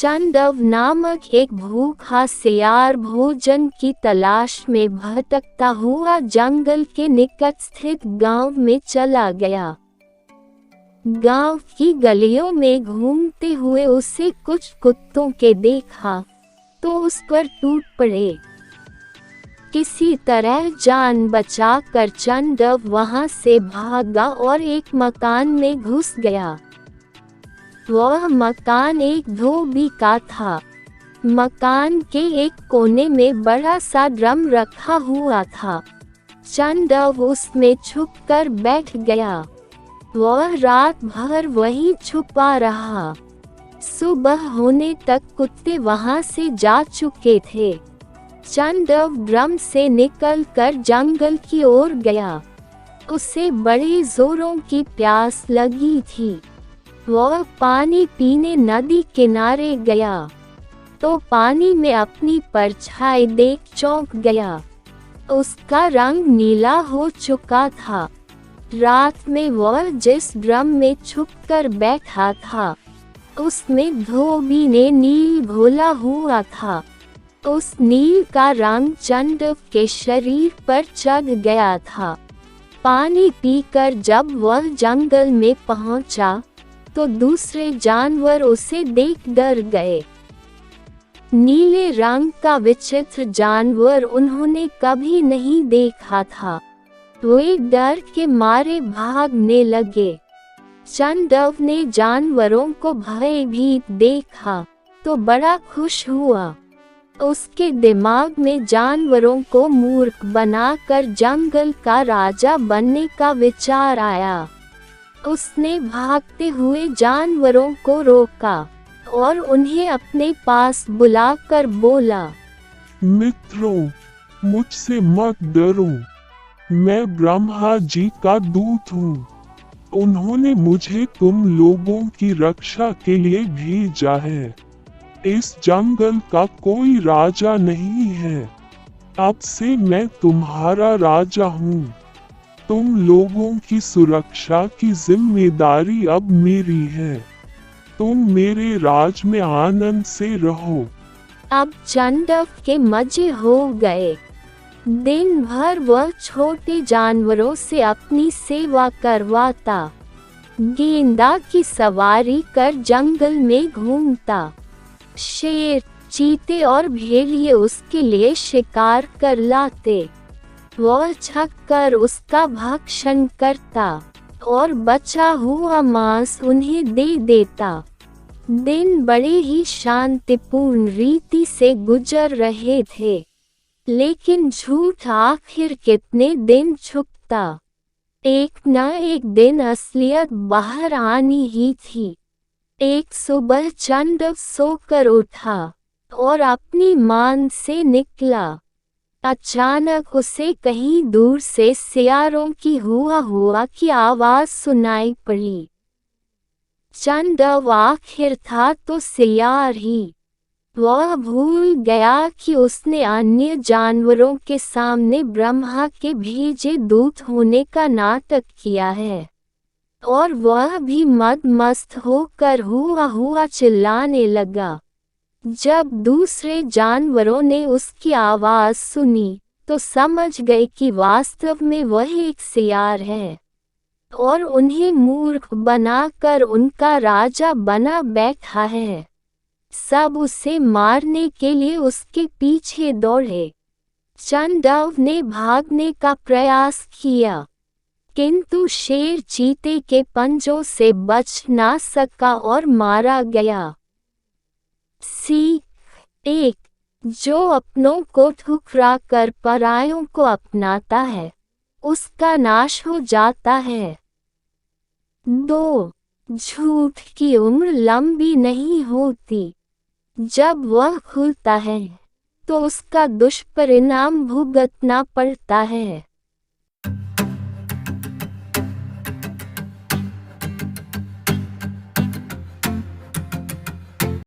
चंदव नामक एक भूखा सियार भोजन की तलाश में भटकता हुआ जंगल के निकट स्थित गांव में चला गया। गांव की गलियों में घूमते हुए उसे कुछ कुत्तों के देखा तो उस पर टूट पड़े। किसी तरह जान बचाकर चंदव वहां से भागा और एक मकान में घुस गया। वह मकान एक धोबी का था। मकान के एक कोने में बड़ा सा ड्रम रखा हुआ था। चंदव उसमें छुपकर बैठ गया। वह रात भर वहीं छुपा रहा। सुबह होने तक कुत्ते वहां से जा चुके थे। चंदव ड्रम से निकलकर जंगल की ओर गया। उसे बड़े जोरों की प्यास लगी थी। वह पानी पीने नदी किनारे गया तो पानी में अपनी परछाई देख चौंक गया। उसका रंग नीला हो चुका था। रात में वह जिस ड्रम में छुपकर बैठा था उसमें धोबी ने नील घोला हुआ था। उस नील का रंग चंदव के शरीर पर चढ़ गया था। पानी पीकर जब वह जंगल में पहुंचा तो दूसरे जानवर उसे देख डर गए। नीले रंग का विचित्र जानवर उन्होंने कभी नहीं देखा था। वे डर के मारे भागने लगे। चंदव ने जानवरों को भयभीत देखा तो बड़ा खुश हुआ। उसके दिमाग में जानवरों को मूर्ख बनाकर जंगल का राजा बनने का विचार आया। उसने भागते हुए जानवरों को रोका और उन्हें अपने पास बुलाकर बोला, मित्रों, मुझसे मत डरो। मैं ब्रह्मा जी का दूत हूँ। उन्होंने मुझे तुम लोगों की रक्षा के लिए भेजा है। इस जंगल का कोई राजा नहीं है। अब से मैं तुम्हारा राजा हूँ। तुम लोगों की सुरक्षा की जिम्मेदारी अब मेरी है। तुम मेरे राज में आनंद से रहो। अब चंदव के मजे हो गए। दिन भर वह छोटे जानवरों से अपनी सेवा करवाता। गेंदा की सवारी कर जंगल में घूमता। शेर, चीते और भेड़िए उसके लिए शिकार कर लाते। वह छककर उसका भक्षण करता और बचा हुआ मांस उन्हें दे देता। दिन बड़े ही शांतिपूर्ण रीति से गुजर रहे थे। लेकिन झूठ आखिर कितने दिन छुपता। एक न एक दिन असलियत बाहर आनी ही थी। एक सुबह चंदव सोकर उठा और अपनी मान से निकला। अचानक उसे कहीं दूर से सियारों की हुआ की आवाज सुनाई पड़ी। चंदव आखिर था तो सियार ही। वह भूल गया कि उसने अन्य जानवरों के सामने ब्रह्मा के भेजे दूत होने का नाटक किया है और वह भी मस्त होकर हुआ चिल्लाने लगा। जब दूसरे जानवरों ने उसकी आवाज सुनी तो समझ गए कि वास्तव में वह एक सियार है और उन्हें मूर्ख बनाकर उनका राजा बना बैठा है। सब उसे मारने के लिए उसके पीछे दौड़े। चंदव ने भागने का प्रयास किया किंतु शेर चीते के पंजों से बच ना सका और मारा गया। सीख एक, जो अपनों को ठुकरा कर परायों को अपनाता है उसका नाश हो जाता है। 2, झूठ की उम्र लंबी नहीं होती। जब वह खुलता है तो उसका दुष्परिणाम भुगतना पड़ता है।